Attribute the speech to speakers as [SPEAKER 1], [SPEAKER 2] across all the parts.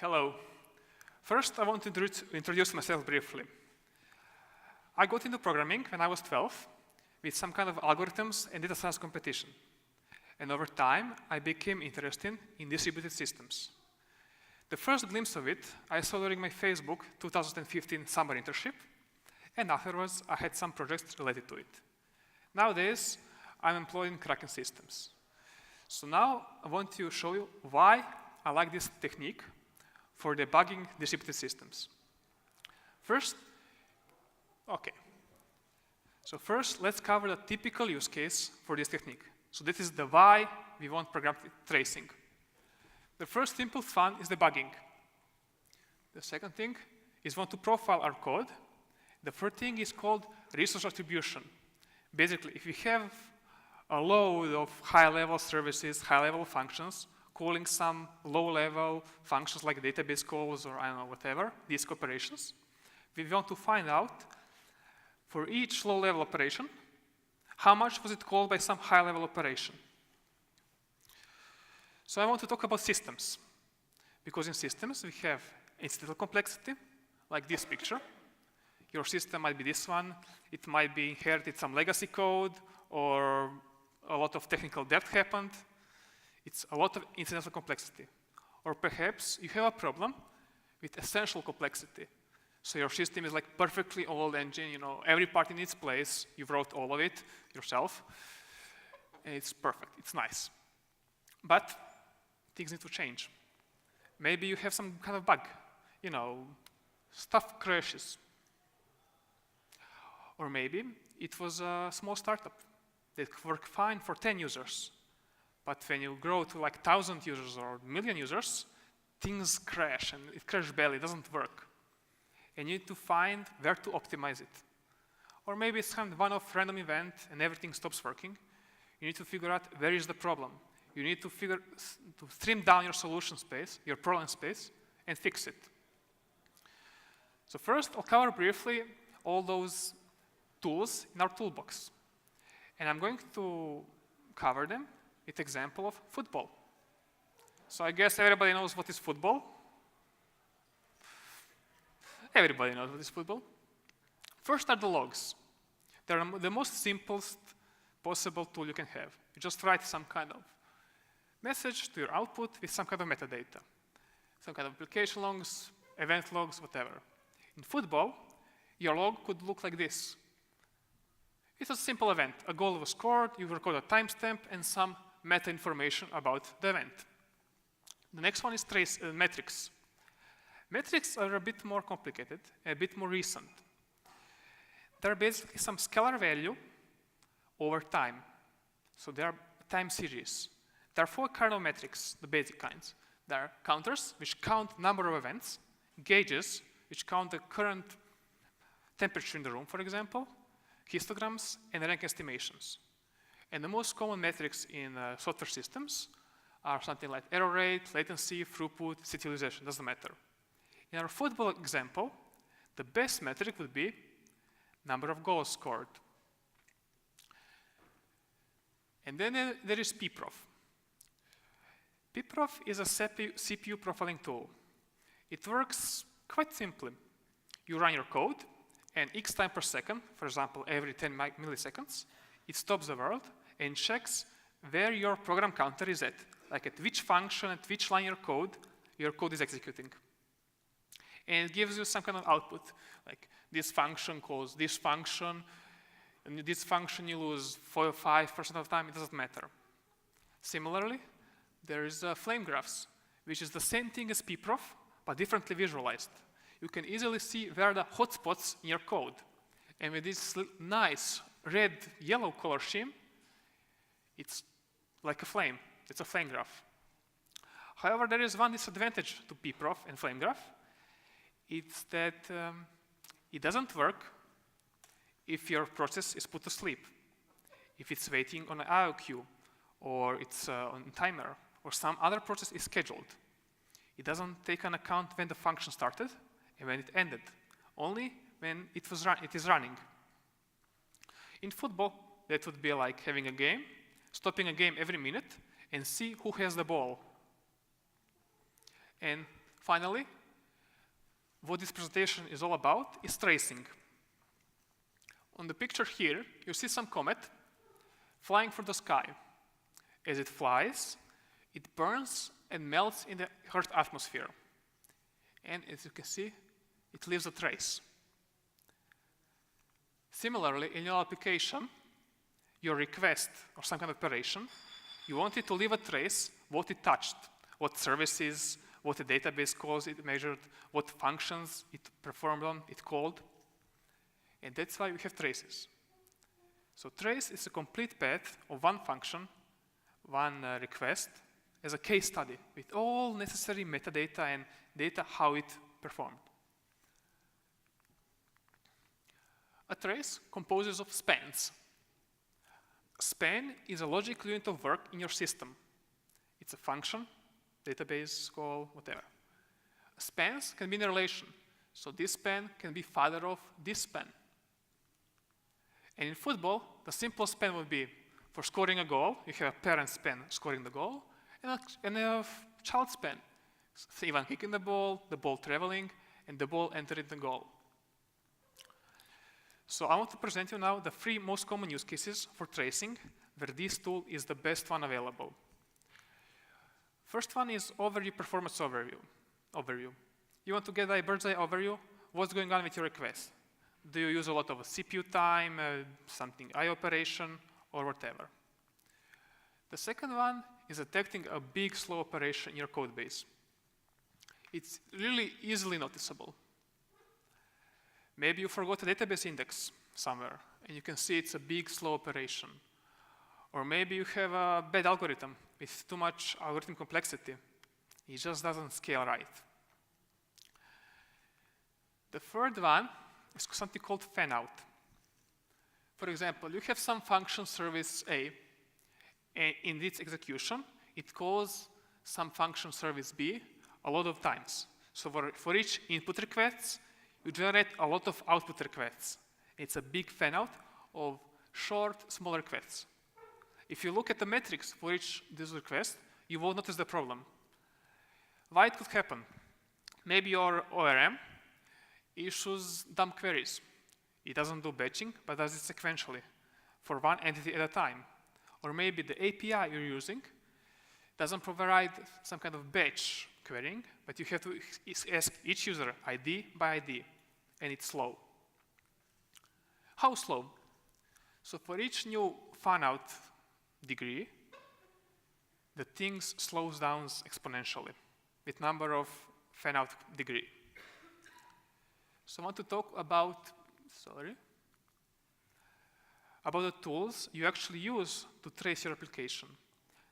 [SPEAKER 1] Hello. First, I want to introduce myself briefly. I got into programming when I was 12 with some kind of algorithms and data science competition. And over time, I became interested in distributed systems. The first glimpse of it I saw during my Facebook 2015 summer internship, and afterwards I had some projects related to it. Nowadays, I'm employed in Kraken systems. So now I want to show you why I like this technique for debugging distributed systems. First, let's cover the typical use case for this technique. So this is the why we want pragmatic tracing. The first simple fun is debugging. The second thing is want to profile our code. The third thing is called resource attribution. Basically, if you have a load of high-level services, high-level functions, calling some low-level functions like database calls or I don't know, whatever, these operations, we want to find out for each low-level operation, how much was it called by some high-level operation. So I want to talk about systems, because in systems we have incidental complexity, like this picture. Your system might be this one. It might be inherited some legacy code, or a lot of technical debt happened. It's a lot of incidental complexity. Or perhaps you have a problem with essential complexity. So your system is like perfectly oiled engine, every part in its place. You wrote all of it yourself. And it's perfect, it's nice. But things need to change. Maybe you have some kind of bug, stuff crashes. Or maybe it was a small startup that worked fine for 10 users. But when you grow to like 1,000 users or 1,000,000 users, things crash and it crashes badly, it doesn't work. And you need to find where to optimize it. Or maybe it's kind of one-off random event and everything stops working. You need to figure out where is the problem. You need to trim down your solution space, your problem space, and fix it. So first, I'll cover briefly all those tools in our toolbox. And I'm going to cover them with example of football. So I guess everybody knows what is football. Everybody knows what is football. First are the logs. They're the most simplest possible tool you can have. You just write some kind of message to your output with some kind of metadata. Some kind of application logs, event logs, whatever. In football, your log could look like this. It's a simple event. A goal was scored, you record a timestamp, and some meta information about the event. The next one is metrics. Metrics are a bit more complicated, a bit more recent. They're basically some scalar value over time. So they are time series. There are 4 cardinal metrics, the basic kinds. There are counters, which count number of events, gauges, which count the current temperature in the room, for example, histograms, and rank estimations. And the most common metrics in software systems are something like error rate, latency, throughput, city utilization, doesn't matter. In our football example, the best metric would be number of goals scored. And then there is pprof. Pprof is a CPU profiling tool. It works quite simply. You run your code, and X time per second, for example, every 10 milliseconds, it stops the world and checks where your program counter is at, like at which function, at which line your code is executing. And it gives you some kind of output, like this function calls this function, and this function you lose 4 or 5% of the time, it doesn't matter. Similarly, there is flame graphs, which is the same thing as pprof, but differently visualized. You can easily see where the hotspots in your code. And with this nice red-yellow color scheme, it's like a flame. It's a flame graph. However, there is one disadvantage to pprof and flame graph. It's that it doesn't work if your process is put to sleep, if it's waiting on an IO queue, or it's on a timer, or some other process is scheduled. It doesn't take into account when the function started and when it ended, only when it is running. In football, that would be like having a game, stopping a game every minute, and see who has the ball. And finally, what this presentation is all about is tracing. On the picture here, you see some comet flying through the sky. As it flies, it burns and melts in the Earth's atmosphere. And as you can see, it leaves a trace. Similarly, in your application, your request or some kind of operation, you want it to leave a trace, what it touched, what services, what the database calls it measured, what functions it performed on, it called. And that's why we have traces. So trace is a complete path of one function, one request, as a case study with all necessary metadata and data how it performed. A trace composes of spans. A span is a logical unit of work in your system. It's a function, database call, whatever. Spans can be in a relation. So this span can be father of this span. And in football, the simplest span would be for scoring a goal, you have a parent span scoring the goal, and a child span. So even kicking the ball traveling, and the ball entering the goal. So I want to present you now the 3 most common use cases for tracing, where this tool is the best one available. First one is overview performance overview. You want to get a bird's eye overview, what's going on with your request. Do you use a lot of CPU time, something I operation, or whatever. The second one is detecting a big slow operation in your code base. It's really easily noticeable. Maybe you forgot a database index somewhere, and you can see it's a big slow operation. Or maybe you have a bad algorithm with too much algorithm complexity. It just doesn't scale right. The third one is something called fan-out. For example, you have some function service A, and in its execution, it calls some function service B a lot of times. So for each input request, you generate a lot of output requests. It's a big fan-out of short, small requests. If you look at the metrics for each this request, you won't notice the problem. Why it could happen? Maybe your ORM issues dump queries. It doesn't do batching, but does it sequentially for one entity at a time. Or maybe the API you're using doesn't provide some kind of batch querying, but you have to ask each user ID by ID, and it's slow. How slow? So for each new fan-out degree, the things slows down exponentially with number of fan-out degree. So I want to talk about the tools you actually use to trace your application.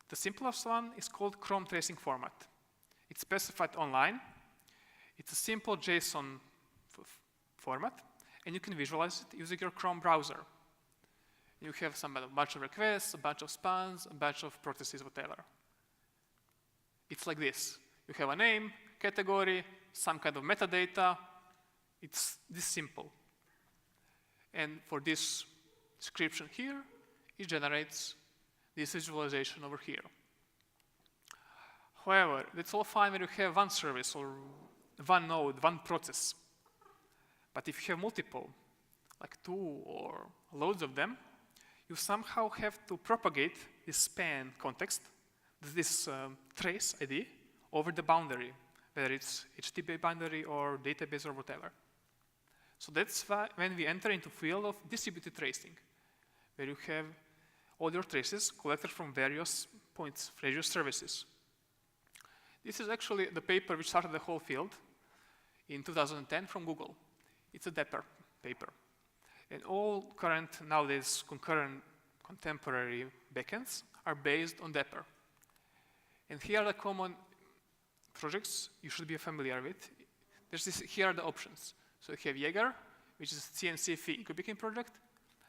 [SPEAKER 1] The simplest one is called Chrome tracing format. It's specified online. It's a simple JSON format, and you can visualize it using your Chrome browser. You have a bunch of requests, a bunch of spans, a bunch of processes, whatever. It's like this. You have a name, category, some kind of metadata. It's this simple. And for this description here, it generates this visualization over here. However, that's all fine when you have one service or one node, one process. But if you have multiple, like 2 or loads of them, you somehow have to propagate this span context, this trace ID, over the boundary, whether it's HTTP boundary or database or whatever. So that's why when we enter into field of distributed tracing, where you have all your traces collected from various points, various services. This is actually the paper which started the whole field in 2010 from Google. It's a Dapper paper. And all current, nowadays, concurrent contemporary backends are based on Dapper. And here are the common projects you should be familiar with. Here are the options. So you have Jaeger, which is a CNCF Kubikin project.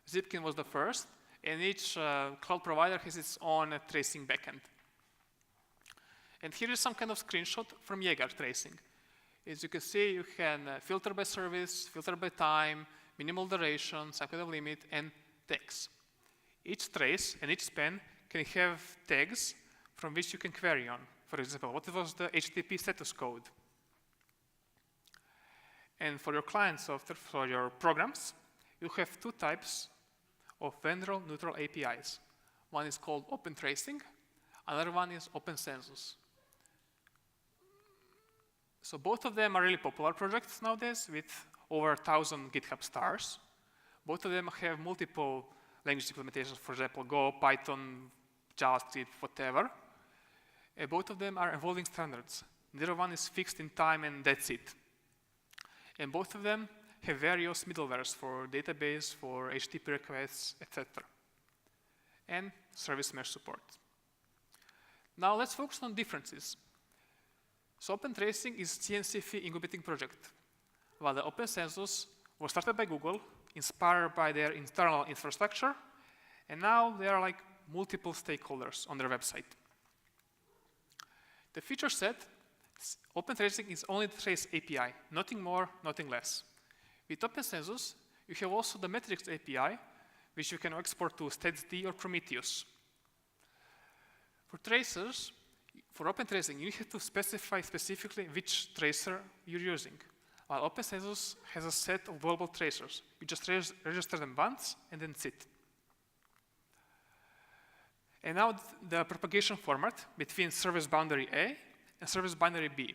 [SPEAKER 1] Zipkin was the first, and each cloud provider has its own tracing backend. And here is some kind of screenshot from Jaeger tracing. As you can see, you can filter by service, filter by time, minimal duration, some kind of limit, and tags. Each trace and each span can have tags from which you can query on. For example, what was the HTTP status code? And for your client software, for your programs, you have two types of vendor-neutral APIs. One is called Open Tracing, another one is Open Census. So both of them are really popular projects nowadays with over 1,000 GitHub stars. Both of them have multiple language implementations, for example, Go, Python, JavaScript, whatever. And both of them are evolving standards. Neither one is fixed in time and that's it. And both of them have various middlewares for database, for HTTP requests, etc. And service mesh support. Now let's focus on differences. So Open Tracing is CNCF incubating project, while the Open Census was started by Google, inspired by their internal infrastructure, and now there are like multiple stakeholders on their website. The feature set, Open Tracing is only the trace API, nothing more, nothing less. With Open Census, you have also the metrics API, which you can export to StatsD or Prometheus. For tracers, for Open Tracing, you have to specify specifically which tracer you're using, while Open Census has a set of global tracers. You just register them once, and then that's it. And now the propagation format between service boundary A and service boundary B.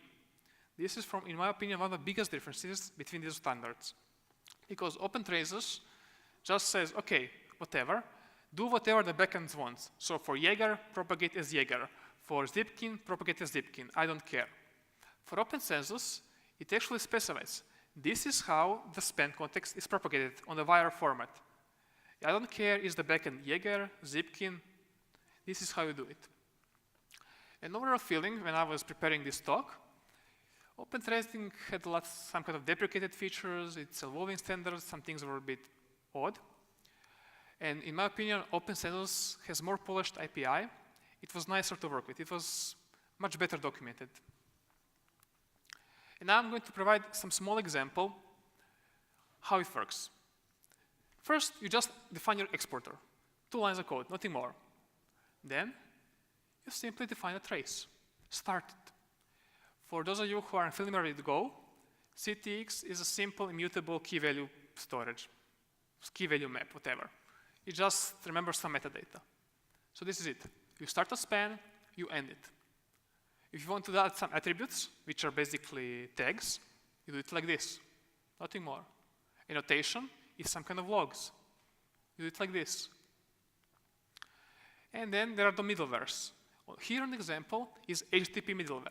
[SPEAKER 1] This is, in my opinion, one of the biggest differences between these standards. Because Open Tracers just says, okay, whatever, do whatever the backend wants. So for Jaeger, propagate as Jaeger. For Zipkin, propagate as Zipkin. I don't care. For Open Census, it actually specifies, this is how the span context is propagated on the wire format. I don't care is the backend Jaeger, Zipkin, this is how you do it. An overall feeling when I was preparing this talk, Open Tracing had some kind of deprecated features, it's evolving standards, some things were a bit odd. And in my opinion, Open Census has more polished API. It was nicer to work with. It was much better documented. And now I'm going to provide some small example how it works. First, you just define your exporter. 2 lines of code, nothing more. Then, you simply define a trace. Start it. For those of you who are familiar with Go, CTX is a simple immutable key value storage, key value map, whatever. It just remembers some metadata. So this is it. You start a span, you end it. If you want to add some attributes, which are basically tags, you do it like this, nothing more. Annotation is some kind of logs. You do it like this. And then there are the middlewares. Well, here an example is HTTP middleware.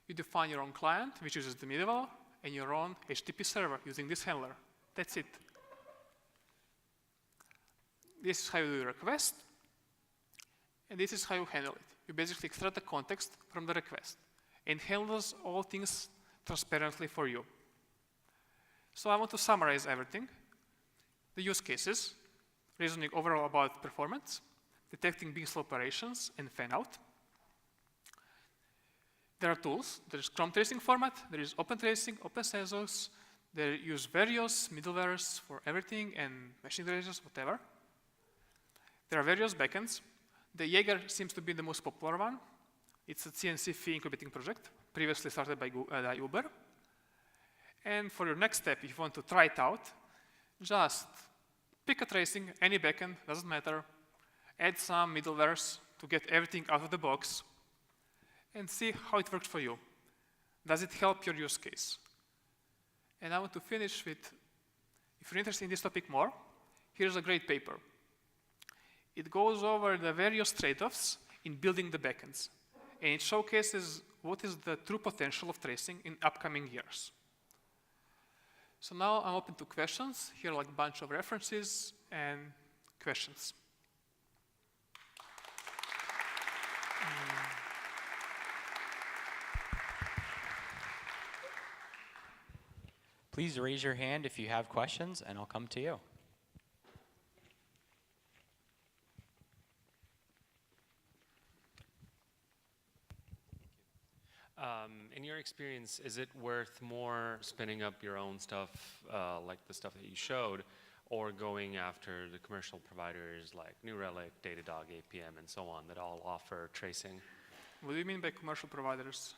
[SPEAKER 1] You define your own client, which uses the middleware, and your own HTTP server using this handler. That's it. This is how you do the request, and this is how you handle it. You basically extract the context from the request and handles all things transparently for you. So I want to summarize everything. The use cases, reasoning overall about performance, detecting big slow operations, and fan-out. There are tools. There is Chrome tracing format. There is Open Tracing, Open Census. They use various middlewares for everything and machine integrators, whatever. There are various backends. The Jaeger seems to be the most popular one. It's a CNCF incubating project, previously started by Uber. And for your next step, if you want to try it out, just pick a tracing, any backend, doesn't matter. Add some middlewares to get everything out of the box and see how it works for you. Does it help your use case? And I want to finish with, if you're interested in this topic more, here's a great paper. It goes over the various trade-offs in building the backends. And it showcases what is the true potential of tracing in upcoming years. So now I'm open to questions. Here are like a bunch of references and questions.
[SPEAKER 2] Please raise your hand if you have questions, and I'll come to you.
[SPEAKER 3] In your experience, is it worth more spinning up your own stuff, like the stuff that you showed, or going after the commercial providers like New Relic, Datadog, APM, and so on that all offer tracing?
[SPEAKER 1] What do you mean by commercial providers?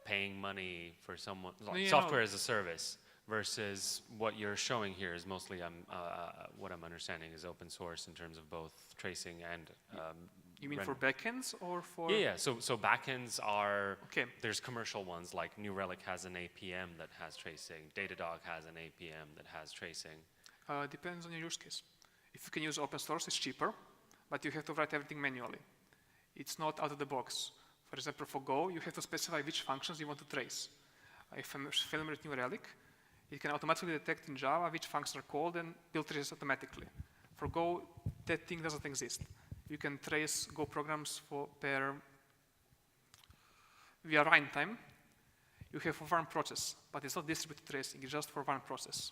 [SPEAKER 3] paying money for someone,
[SPEAKER 1] No,
[SPEAKER 3] like
[SPEAKER 1] yeah,
[SPEAKER 3] software
[SPEAKER 1] no.
[SPEAKER 3] as a service, versus what you're showing here is mostly, what I'm understanding is open source in terms of both tracing and
[SPEAKER 1] You mean
[SPEAKER 3] render.
[SPEAKER 1] for backends or for?
[SPEAKER 3] Yeah, yeah. So backends are,
[SPEAKER 1] Okay.
[SPEAKER 3] there's commercial ones, like New Relic has an APM that has tracing, Datadog has an APM that has tracing.
[SPEAKER 1] Depends on your use case. If you can use open source, it's cheaper, but you have to write everything manually. It's not out of the box. For example, for Go, you have to specify which functions you want to trace. If I'm familiar with New Relic, it can automatically detect in Java which functions are called and build traces automatically. For Go, that thing doesn't exist. You can trace Go programs via runtime. You have for one process, but it's not distributed tracing, it's just for one process.